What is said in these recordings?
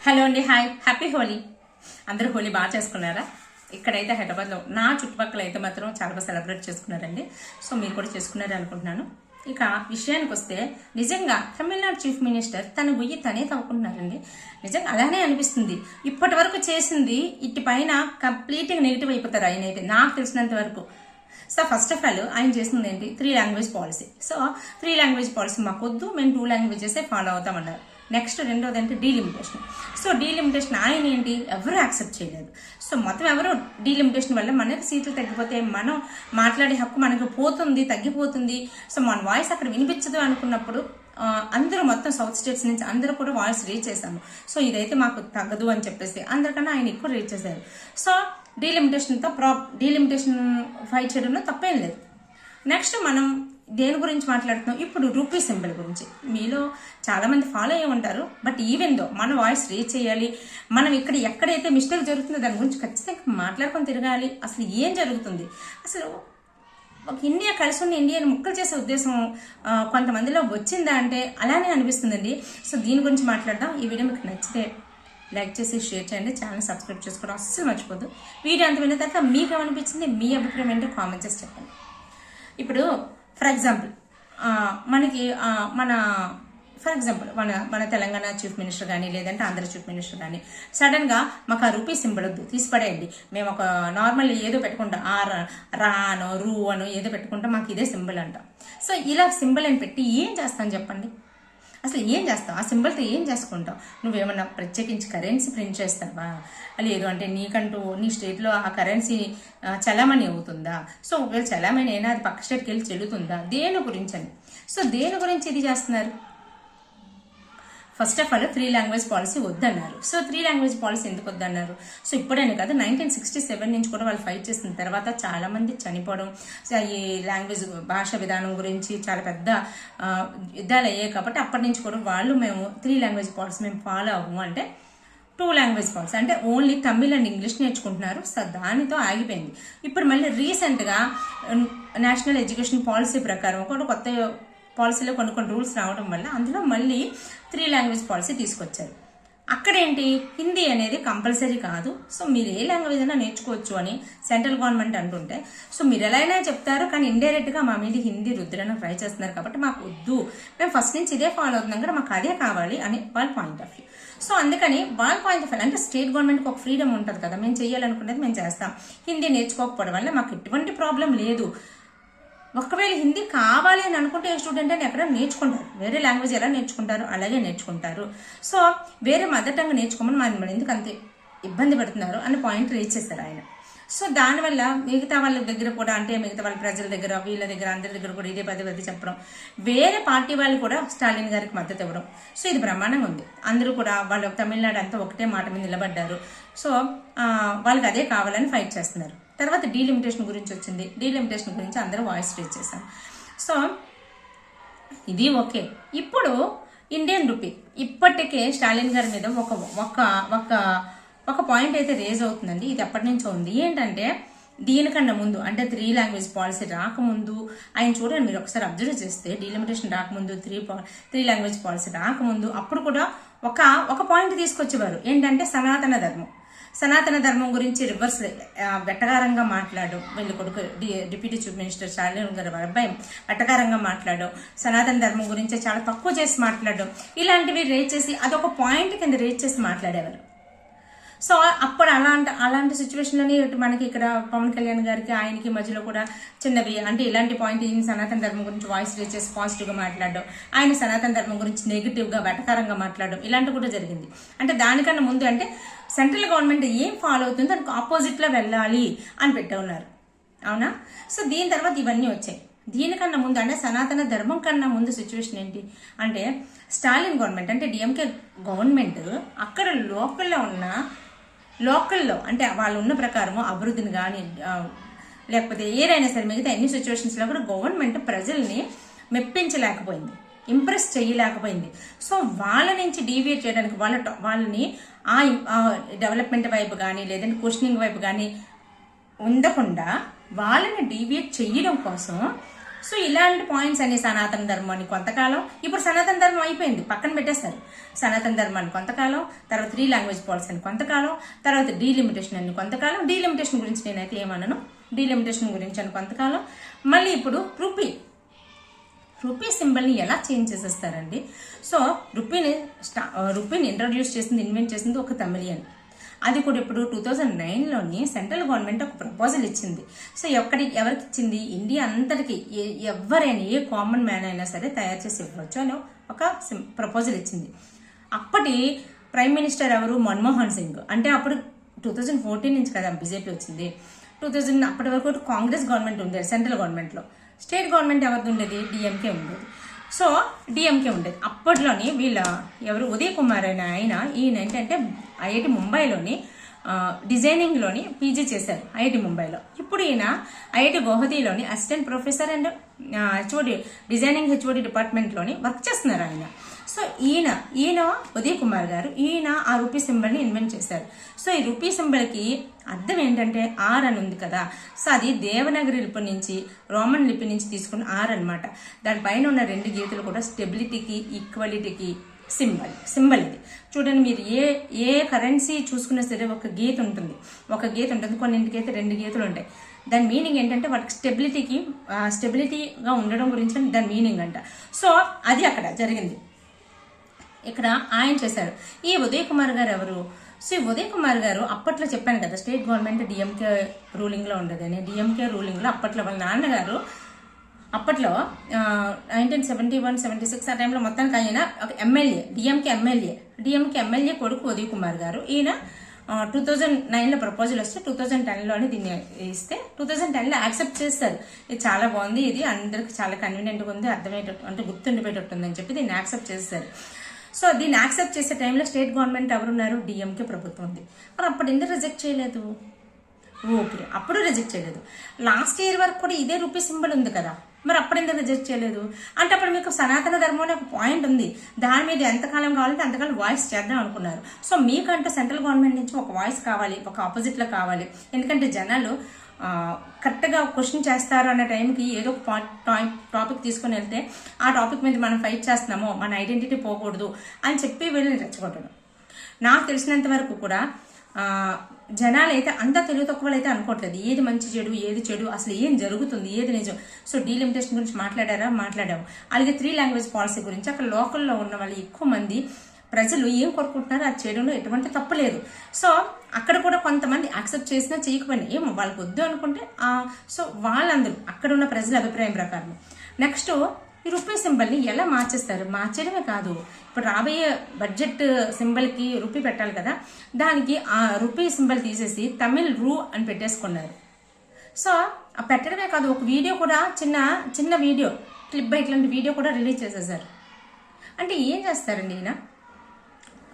Hello అండి, hi, happy Holi. అందరూ హోలీ బాగా చేసుకున్నారా? ఇక్కడైతే హైదరాబాద్లో నా చుట్టుపక్కల అయితే మాత్రం చాలా బాగా సెలబ్రేట్ చేసుకున్నారండి. సో మీరు కూడా చేసుకున్నారు అనుకుంటున్నాను. ఇక విషయానికి వస్తే నిజంగా తమిళనాడు చీఫ్ మినిస్టర్ తన గుయ్యి తనే తవ్వుకుంటున్నారండి. నిజంగా అలానే అనిపిస్తుంది. ఇప్పటి వరకు చేసింది ఇటు పైన కంప్లీట్గా నెగిటివ్ అయిపోతారు ఆయన అయితే, నాకు తెలిసినంత వరకు. సో ఫస్ట్ ఆఫ్ ఆల్ ఆయన చేసింది ఏంటి? 3 language policy. So 3 language policy మాకు వద్దు, మేము 2 లాంగ్వేజెసే ఫాలో అవుతామన్నారు. నెక్స్ట్ రెండోది అంటే డీలిమిటేషన్. సో డీలిమిటేషన్ ఆయన ఏంటి, ఎవరు యాక్సెప్ట్ చేయలేదు. సో మొత్తం ఎవరు డీలిమిటేషన్ వల్ల మనకి సీట్లు తగ్గిపోతే మనం మాట్లాడే హక్కు మనకు పోతుంది, తగ్గిపోతుంది. సో మన వాయిస్ అక్కడ వినిపించదు అనుకున్నప్పుడు అందరూ మొత్తం సౌత్ స్టేట్స్ నుంచి అందరూ కూడా వాయిస్ రీచ్ చేశాము. సో ఇదైతే మాకు తగ్గదు అని చెప్పేసి అందరికన్నా ఆయన ఎక్కువ రీచ్ చేశారు. సో డీలిమిటేషన్ ఫైట్ చేయడంలో తప్పేం లేదు. నెక్స్ట్ మనం దేని గురించి మాట్లాడుతున్నాం ఇప్పుడు? రూపీ సింబల్ గురించి. మీలో చాలా మంది ఫాలో అయ్యి ఉంటారు. బట్ ఈవెన్ దో మన వాయిస్ రీచ్ చేయాలి, మనం ఇక్కడ ఎక్కడైతే మిస్టేక్ జరుగుతుందో దాని గురించి ఖచ్చితంగా మాట్లాడుకొని తిరగాలి. అసలు ఏం జరుగుతుంది, అసలు ఒక ఇండియా కలిసి ఉన్న ఇండియాని ముక్కలు చేసే ఉద్దేశం కొంతమందిలో వచ్చిందా అంటే అలానే అనిపిస్తుందండి. సో దీని గురించి మాట్లాడదాం. ఈ వీడియో మీకు నచ్చితే లైక్ చేసి షేర్ చేయండి, ఛానల్ సబ్స్క్రైబ్ చేసుకోవడం అస్సలు మర్చిపోద్దు. వీడియో అంత విన్న తర్వాత మీకు ఏమనిపించింది, మీ అభిప్రాయం ఏంటో కామెంట్ చేసి చెప్పండి. ఇప్పుడు ఫర్ ఎగ్జాంపుల్ మన తెలంగాణ చీఫ్ మినిస్టర్ కానీ లేదంటే ఆంధ్ర చీఫ్ మినిస్టర్ కానీ సడన్గా మాకు ఆ రూపీ సింబల్ వద్దు, తీసిపడేయండి, మేము ఒక నార్మల్ ఏదో పెట్టుకుంటాం, రానో రూ అనో ఏదో పెట్టుకుంటాం, మాకు ఇదే సింబల్ అంటాం. సో ఇలా సింబల్ అని పెట్టి ఏం చేస్తాను చెప్పండి? అసలు ఏం చేస్తావు? ఆ సింబల్తో ఏం చేసుకుంటావు? నువ్వేమన్నా ప్రత్యేకించి కరెన్సీ ప్రింట్ చేస్తావా? లేదు అంటే నీకంటూ నీ స్టేట్లో ఆ కరెన్సీ చలామణి అవుతుందా? సో ఒకవేళ చలామణి అయినా అది పక్క స్టేట్కి వెళ్ళి చెల్లుతుందా? దేని గురించి అని. సో దేని గురించి ఇది చేస్తున్నారు? First of all 3 language policy వద్దన్నారు. సో 3 లాంగ్వేజ్ పాలసీ ఎందుకు వద్దన్నారు? సో ఇప్పుడైనా కాదు, 1967 నుంచి కూడా వాళ్ళు ఫైట్ చేసిన తర్వాత చాలా మంది చనిపోవడం, ఈ లాంగ్వేజ్ భాష విధానం గురించి చాలా పెద్ద యుద్ధాలు అయ్యాయి. కాబట్టి అప్పటి నుంచి కూడా మేము 3 లాంగ్వేజ్ పాలసీ మేము ఫాలో అవ్వము అంటే 2 లాంగ్వేజ్ పాలసీ అంటే ఓన్లీ తమిళ్ అండ్ ఇంగ్లీష్ నేర్చుకుంటున్నారు. సో దానితో ఆగిపోయింది. ఇప్పుడు మళ్ళీ రీసెంట్గా నేషనల్ ఎడ్యుకేషన్ పాలసీ ప్రకారం కూడా కొత్త పాలసీలో కొన్ని రూల్స్ రావడం వల్ల అందులో మళ్ళీ 3 లాంగ్వేజ్ పాలసీ తీసుకొచ్చారు. అక్కడేంటి, హిందీ అనేది కంపల్సరీ కాదు, సో మీరు ఏ లాంగ్వేజ్ అయినా నేర్చుకోవచ్చు అని సెంట్రల్ గవర్నమెంట్ అంటుంటే, సో మీరు ఎలా అయినా చెప్తారు కానీ ఇండైరెక్ట్గా మా మీద హిందీ రుద్దడానికి ట్రై చేస్తున్నారు. కాబట్టి మాకు వద్దు, మేము ఫస్ట్ నుంచి ఇదే ఫాలో అవుతున్నాం కదా, మాకు అదే కావాలి అని వాళ్ళ పాయింట్ ఆఫ్ వ్యూ. సో అందుకని వాళ్ళ పాయింట్ ఆఫ్ వ్యూ అంటే స్టేట్ గవర్నమెంట్కి ఒక ఫ్రీడమ్ ఉంటుంది కదా, మేము చేయాలనుకునేది మేము చేస్తాం. హిందీ నేర్చుకోకపోవడం వల్ల మాకు ఎటువంటి ప్రాబ్లం లేదు. ఒకవేళ హిందీ కావాలి అని అనుకుంటే ఏ స్టూడెంట్ అని ఎక్కడ నేర్చుకుంటారు, వేరే లాంగ్వేజ్ ఎలా నేర్చుకుంటారు అలాగే నేర్చుకుంటారు. సో వేరే మదర్ టంగ్ నేర్చుకోమని మనం ఎందుకు అంతే ఇబ్బంది పడుతున్నారు అనే పాయింట్ రీచ్ చేస్తారు ఆయన. సో దానివల్ల మిగతా వాళ్ళ దగ్గర కూడా అంటే మిగతా వాళ్ళ ప్రజల దగ్గర వీళ్ళ దగ్గర అందరి దగ్గర కూడా ఇదే పదే చెప్పడం, వేరే పార్టీ వాళ్ళు కూడా స్టాలిన్ గారికి మద్దతు ఇవ్వడం. సో ఇది బ్రహ్మాండంగా ఉంది. అందరూ కూడా వాళ్ళు తమిళనాడు అంతా ఒకటే మాట మీద నిలబడ్డారు. సో వాళ్ళకి అదే కావాలని ఫైట్ చేస్తున్నారు. తర్వాత డీలిమిటేషన్ గురించి వచ్చింది. డీలిమిటేషన్ గురించి అందరూ వాయిస్ రేజ్ చేశారు. సో ఇది ఓకే. ఇప్పుడు ఇండియన్ రూపీ ఇప్పటికే స్టాలిన్ గారి మీద ఒక పాయింట్ అయితే రేజ్ అవుతుందండి. ఇది ఎప్పటి నుంచో ఉంది. ఏంటంటే దీనికన్నా ముందు అంటే 3 లాంగ్వేజ్ పాలసీ రాకముందు ఆయన చూడండి, మీరు ఒకసారి అబ్జర్వ్ చేస్తే డీలిమిటేషన్ రాకముందు 3 లాంగ్వేజ్ పాలసీ రాకముందు అప్పుడు కూడా ఒక పాయింట్ తీసుకొచ్చేవారు. ఏంటంటే సనాతన ధర్మం గురించి రివర్స్ వెట్టగారంగా మాట్లాడడం. వీళ్ళ కొడుకు డిప్యూటీ చీఫ్ మినిస్టర్ స్టాలిన్ గారు అబ్బాయి వెట్టగారంగా మాట్లాడడం, సనాతన ధర్మం గురించి చాలా తక్కువ చేసి మాట్లాడడం, ఇలాంటివి రేజ్ చేసి అదొక పాయింట్ కింద రేజ్ చేసి మాట్లాడేవారు. సో అప్పుడు అలాంటి సిచ్యువేషన్లోనే మనకి ఇక్కడ పవన్ కళ్యాణ్ గారికి ఆయనకి మధ్యలో కూడా చిన్నవి అంటే ఇలాంటి పాయింట్ సనాతన ధర్మం గురించి వాయిస్ రేజ్ చేసి పాజిటివ్గా మాట్లాడడం, ఆయన సనాతన ధర్మం గురించి నెగిటివ్గా వెటకారంగా మాట్లాడడం, ఇలాంటివి కూడా జరిగింది. అంటే దానికన్నా ముందు అంటే సెంట్రల్ గవర్నమెంట్ ఏం ఫాలో అవుతుందో దానికి ఆపోజిట్లో వెళ్ళాలి అని ఉన్నారు, అవునా? సో దీని తర్వాత ఇవన్నీ వచ్చాయి. దీనికన్నా ముందు అంటే సనాతన ధర్మం కన్నా ముందు సిచ్యువేషన్ ఏంటి అంటే స్టాలిన్ గవర్నమెంట్ అంటే డిఎంకే గవర్నమెంట్ అక్కడ లోకల్లో అంటే వాళ్ళు ఉన్న ప్రకారము అభివృద్ధిని కానీ లేకపోతే ఏదైనా సరే మిగతా ఎన్ని సిచ్యువేషన్స్లో కూడా గవర్నమెంట్ ప్రజల్ని మెప్పించలేకపోయింది, ఇంప్రెస్ చేయలేకపోయింది. సో వాళ్ళ నుంచి డీవియేట్ చేయడానికి వాళ్ళని ఆ డెవలప్మెంట్ వైపు కానీ లేదంటే క్వశ్చనింగ్ వైపు కానీ ఉండకుండా వాళ్ళని డీవియేట్ చేయడం కోసం సో ఇలాంటి పాయింట్స్ అన్ని సనాతన ధర్మాన్ని కొంతకాలం, ఇప్పుడు సనాతన ధర్మం అయిపోయింది, పక్కన పెట్టేస్తారు. సనాతన ధర్మాన్ని కొంతకాలం, తర్వాత 3 లాంగ్వేజ్ పాలసీ అని కొంతకాలం, తర్వాత డీలిమిటేషన్ అని కొంతకాలం. డీలిమిటేషన్ గురించి నేనైతే ఏమన్నాను, డీలిమిటేషన్ గురించి అని కొంతకాలం. మళ్ళీ ఇప్పుడు రూపీ సింబల్ని ఎలా చేంజ్ చేసేస్తారండి. సో రూపీని ఇంట్రడ్యూస్ చేసింది, ఇన్వెంట్ చేసింది ఒక తమిళియన్. అది కూడా ఇప్పుడు 2009లోని సెంట్రల్ గవర్నమెంట్ ఒక ప్రపోజల్ ఇచ్చింది. సో ఎవరికి ఇచ్చింది, ఇండియా అంతటికి ఎవరైనా ఏ కామన్ మ్యాన్ అయినా సరే తయారు చేసి ఇవ్వచ్చు అని ఒక ప్రపోజల్ ఇచ్చింది. అప్పటి ప్రైమ్ మినిస్టర్ ఎవరు, మన్మోహన్ సింగ్. అంటే అప్పుడు 2014 నుంచి కదా బీజేపీ వచ్చింది. 2000 అప్పటి వరకు కాంగ్రెస్ గవర్నమెంట్ ఉండేది సెంట్రల్ గవర్నమెంట్లో. స్టేట్ గవర్నమెంట్ ఎవరిది ఉండేది, డిఎంకే ఉండేది. సో డిఎంకే ఉండేది. అప్పట్లోని ఎవరు ఉదయ్ కుమార్ ఆయన ఈయన ఏంటంటే ఐఐటి ముంబైలోని డిజైనింగ్లోని పీజీ చేశారు ఐఐటి ముంబైలో. ఇప్పుడు ఈయన ఐఐటి గౌహతిలోని assistant professor and designing HOD డిపార్ట్మెంట్లోని వర్క్ చేస్తున్నారు ఆయన. సో ఈయన ఉదయ్ కుమార్ గారు ఈయన ఆ రూపీ సింబల్ని ఇన్వెంట్ చేశారు. సో ఈ రూపీ సింబల్కి అర్థం ఏంటంటే ఆర్ అని ఉంది కదా. సో అది దేవనాగరి లిపి నుంచి, రోమన్ లిపి నుంచి తీసుకున్న ఆర్ అనమాట. దానిపైన ఉన్న 2 గీతలు కూడా స్టెబిలిటీకి, ఈక్వాలిటీకి సింబల్ ఇది. చూడండి, మీరు ఏ కరెన్సీ చూసుకున్నా సరే ఒక గీత ఉంటుంది, కొన్నింటికైతే 2 గీతలు ఉంటాయి. దాని మీనింగ్ ఏంటంటే వాటికి స్టెబిలిటీగా ఉండడం గురించి దాని మీనింగ్ అంట. సో అది అక్కడ జరిగింది, ఇక్కడ ఆయన చేశారు. ఈ ఉదయ్ కుమార్ గారు ఎవరు? సో ఈ ఉదయ్ కుమార్ గారు అప్పట్లో చెప్పాను కదా, స్టేట్ గవర్నమెంట్ డిఎంకే రూలింగ్లో ఉండదని. డిఎంకే రూలింగ్లో అప్పట్లో వాళ్ళ నాన్నగారు అప్పట్లో 1971-76 ఆ టైంలో మొత్తానికి ఆయన ఒక ఎమ్మెల్యే, డిఎంకే ఎమ్మెల్యే కొడుకు ఉదయ్ కుమార్ గారు. ఈయన 2009లో ప్రపోజల్ వస్తే 2010లోనే దీన్ని ఇస్తే 2010లో యాక్సెప్ట్ చేస్తారు. ఇది చాలా బాగుంది, ఇది అందరికి చాలా కన్వీనియంట్గా ఉంది, అర్థమయ్యేటట్టు అంటే గుర్తుండిపోయేటట్టు అని చెప్పి దీన్ని యాక్సెప్ట్ చేస్తారు. సో దీన్ని యాక్సెప్ట్ చేసే టైంలో స్టేట్ గవర్నమెంట్ ఎవరున్నారు, డిఎంకే ప్రభుత్వం ఉంది. మరి అప్పుడు ఎందుకు రిజెక్ట్ చేయలేదు? ఓకే, అప్పుడు రిజెక్ట్ చేయలేదు. లాస్ట్ ఇయర్ వరకు కూడా ఇదే రూపీ సింబల్ ఉంది కదా, మరి అప్పుడు ఎందుకు రిజెక్ట్ చేయలేదు? అంటే అప్పుడు మీకు సనాతన ధర్మం అనే ఒక పాయింట్ ఉంది, దాని మీద ఎంతకాలం కావాలంటే అంతకాలం వాయిస్ చేద్దాం అనుకున్నారు. సో మీకంటూ సెంట్రల్ గవర్నమెంట్ నుంచి ఒక వాయిస్ కావాలి, ఒక ఆపోజిట్లో కావాలి. ఎందుకంటే జనాలు కరెక్ట్గా క్వశ్చన్ చేస్తారు అన్న టైంకి ఏదో ఒక టాపిక్ తీసుకుని వెళ్తే ఆ టాపిక్ మీద మనం ఫైట్ చేస్తున్నామో, మన ఐడెంటిటీ పోకూడదు అని చెప్పి వీళ్ళని రెచ్చగొట్టడం. నాకు తెలిసినంత వరకు కూడా జనాలు అయితే అంతా తెలుగు తక్కువలు అయితే అనుకోవట్లేదు, ఏది మంచి ఏది చెడు, అసలు ఏం జరుగుతుంది, ఏది నిజం. సో డీలిమిటేషన్ గురించి మాట్లాడాము. అలాగే 3 లాంగ్వేజ్ పాలసీ గురించి అక్కడ లోకల్లో ఉన్న వాళ్ళు ఎక్కువ మంది ప్రజలు ఏం కోరుకుంటున్నారో అది చేయడంలో ఎటువంటి తప్పు లేదు. సో అక్కడ కూడా కొంతమంది యాక్సెప్ట్ చేసినా చేయకపోయినా ఏమో వాళ్ళకి వద్దు అనుకుంటే సో వాళ్ళందరూ అక్కడ ఉన్న ప్రజల అభిప్రాయం ప్రకారం. నెక్స్ట్ ఈ రూపీ సింబల్ని ఎలా మార్చేస్తారు? మార్చడమే కాదు, ఇప్పుడు రాబోయే బడ్జెట్ సింబల్కి రూపీ పెట్టాలి కదా, దానికి ఆ రూపీ సింబల్ తీసేసి తమిళ్ రూ అని పెట్టేసుకున్నారు. సో ఆ పెట్టడమే కాదు, ఒక వీడియో కూడా చిన్న వీడియో క్లిప్ బై ఇట్లాంటి వీడియో కూడా రిలీజ్ చేసేసారు. అంటే ఏం చేస్తారండి ఈయన?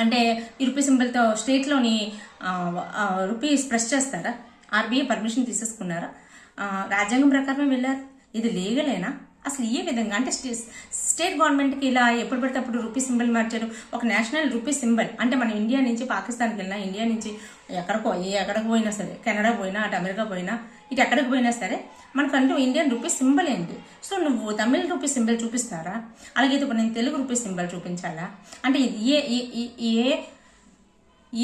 అంటే ఈ రూపీ సింబల్తో స్టేట్లోని రూపీస్ ప్రెస్ చేస్తారా? ఆర్బీఐ పర్మిషన్ తీసేసుకున్నారా? రాజ్యాంగం ప్రకారమే వెళ్ళారు. ఇది లీగలేనా? అసలు ఏ విధంగా అంటే స్టేట్ గవర్నమెంట్కి ఇలా ఎప్పుడు పడితే అప్పుడు రూపీ సింబల్ మార్చారు. ఒక నేషనల్ రూపీ సింబల్ అంటే మనం ఇండియా నుంచి పాకిస్తాన్కి వెళ్ళినా, ఇండియా నుంచి ఎక్కడికి పోయినా సరే, కెనడా పోయినా, అటు అమెరికా పోయినా, ఇటు ఎక్కడికి పోయినా సరే మనకంటూ ఇండియన్ రూపీ సింబల్ ఏంటి? సో నువ్వు తమిళ రూపీ సింబల్ చూపిస్తారా? అలాగే ఇప్పుడు నేను తెలుగు రూపీ సింబల్ చూపించాలా? అంటే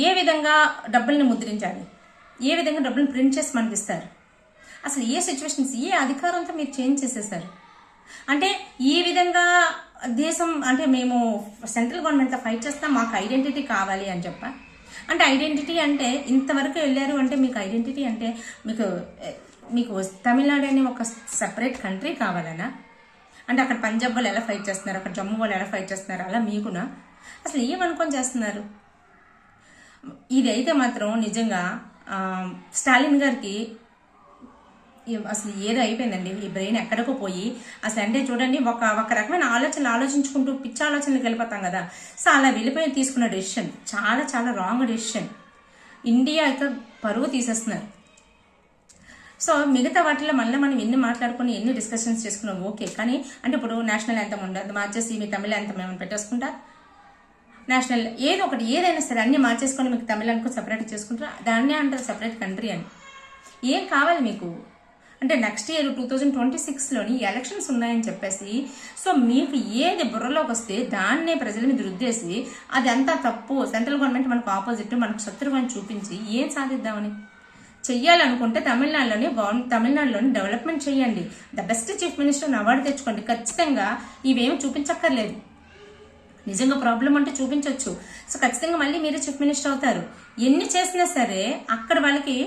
ఏ విధంగా డబ్బుల్ని ముద్రించాలి, ఏ విధంగా డబ్బుల్ని ప్రింట్ చేసి మనకి ఇస్తారు? అసలు ఏ సిచ్యువేషన్స్, ఏ అధికారంతో మీరు చేంజ్ చేసేసారు? అంటే ఈ విధంగా దేశం అంటే మేము సెంట్రల్ గవర్నమెంట్తో ఫైట్ చేస్తాం, మాకు ఐడెంటిటీ కావాలి అని చెప్ప. అంటే ఐడెంటిటీ అంటే ఇంతవరకు వెళ్ళారు అంటే మీకు ఐడెంటిటీ అంటే మీకు తమిళనాడు అనే ఒక సెపరేట్ కంట్రీ కావాలనా? అంటే అక్కడ పంజాబ్ వాళ్ళు ఎలా ఫైట్ చేస్తున్నారు, అక్కడ జమ్మూ వాళ్ళు ఎలా ఫైట్ చేస్తున్నారు, అలా మీకునా? అసలు ఏమనుకొని చేస్తున్నారు? ఇదైతే మాత్రం నిజంగా స్టాలిన్ గారికి అసలు ఏదో అయిపోయిందండి. ఈ బ్రెయిన్ ఎక్కడికో పోయి అసలు అంటే చూడండి, ఒక రకమైన ఆలోచించుకుంటూ పిచ్చి ఆలోచనలకు వెళ్ళిపోతాం కదా. సో అలా వెళ్ళిపోయి తీసుకున్న డెసిషన్ చాలా చాలా రాంగ్ డెసిషన్. ఇండియా అయితే పరువు తీసేస్తున్నారు. సో మిగతా వాటిలో మళ్ళీ మనం ఎన్ని మాట్లాడుకుని ఎన్ని డిస్కషన్స్ చేసుకున్నాం ఓకే, కానీ అంటే ఇప్పుడు నేషనల్ యాంథమ్ ఉండదు, మార్చేసి మీ తమిళ యాంథమ్ ఏమైనా పెట్టేసుకుంటా, నేషనల్ ఏదో ఒకటి ఏదైనా సరే అన్ని మార్చేసుకొని మీకు తమిళ అనుకో సపరేట్ చేసుకుంటారా? దాన్నే అంటారు సపరేట్ కంట్రీ అని. ఏం కావాలి మీకు? అంటే నెక్స్ట్ ఇయర్ 2026లోని ఎలక్షన్స్ ఉన్నాయని చెప్పేసి సో మీకు ఏది బుర్రలోకి వస్తే దాన్నే ప్రజల మీద రుద్దేసి అది అంతా తప్పు, సెంట్రల్ గవర్నమెంట్ మనకు ఆపోజిట్, మనకు శత్రువు అని చూపించి ఏం సాధిద్దామని చెయ్యాలనుకుంటే తమిళనాడులోని డెవలప్మెంట్ చేయండి. The best chief minister award తెచ్చుకోండి. ఖచ్చితంగా ఇవేమి చూపించక్కర్లేదు. నిజంగా ప్రాబ్లం అంటే చూపించవచ్చు. సో ఖచ్చితంగా మళ్ళీ మీరే చీఫ్ మినిస్టర్ అవుతారు. ఎన్ని చేసినా సరే అక్కడ వాళ్ళకి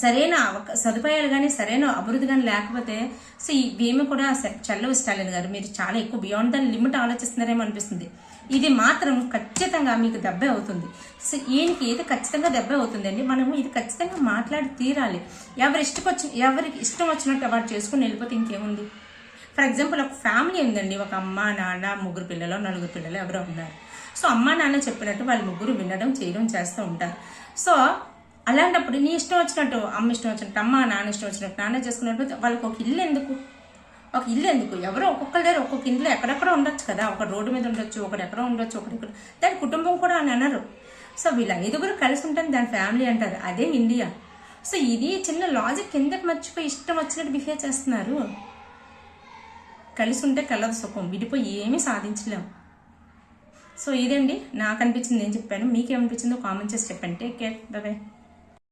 సరైన సదుపాయాలు కానీ సరైన అభివృద్ధి కానీ లేకపోతే సో ఇవేమి కూడా చల్లవు. స్టాలిన్ గారు మీరు చాలా ఎక్కువ బియాండ్ దాని లిమిట్ ఆలోచిస్తున్నారేమో అనిపిస్తుంది. ఇది మాత్రం ఖచ్చితంగా మీకు దెబ్బే అవుతుంది. సో ఈయనకి ఇది ఖచ్చితంగా దెబ్బే అవుతుందండి. మనము ఇది ఖచ్చితంగా మాట్లాడి తీరాలి. ఎవరికి ఇష్టం వచ్చినట్టు అవార్డు చేసుకుని వెళ్ళిపోతే ఇంకేముంది. ఫర్ ఎగ్జాంపుల్ ఒక ఫ్యామిలీ ఉందండి, ఒక అమ్మ నాన్న 3 పిల్లలు 4 పిల్లలు ఎవరో ఉన్నారు. సో అమ్మ నాన్న చెప్పినట్టు వాళ్ళు ముగ్గురు వినడం చేయడం చేస్తూ ఉంటారు. సో అలాంటప్పుడు నీ ఇష్టం వచ్చినట్టు అమ్మ ఇష్టం వచ్చినట్టు అమ్మ నాన్న ఇష్టం వచ్చినట్టు నాన్న చేసుకున్నట్టు వాళ్ళకి ఒక ఇల్లు ఎందుకు, ఎవరో ఒక్కొక్కరి దగ్గర ఒక్కొక్క ఇంట్లో ఎక్కడెక్కడో ఉండొచ్చు కదా. ఒక రోడ్డు మీద ఉండొచ్చు, ఒకటి ఎక్కడో ఉండొచ్చు, ఒకటి దాని కుటుంబం కూడా అని అనరు. సో వీళ్ళు 5గురు కలిసి ఉంటాను దాని ఫ్యామిలీ అంటారు. అదే ఇండియా. సో ఇది చిన్న లాజిక్ ఎందుకు మర్చిపోయి ఇష్టం వచ్చినట్టు బిహేవ్ చేస్తున్నారు. కలిసి ఉంటే కలదు సుఖం, విడిపోయి ఏమీ సాధించలేం. సో ఇదండి నాకు అనిపించింది, నేను చెప్పాను. మీకేమనిపించిందో కామెంట్ చేసి చెప్పండి. Take care, by by.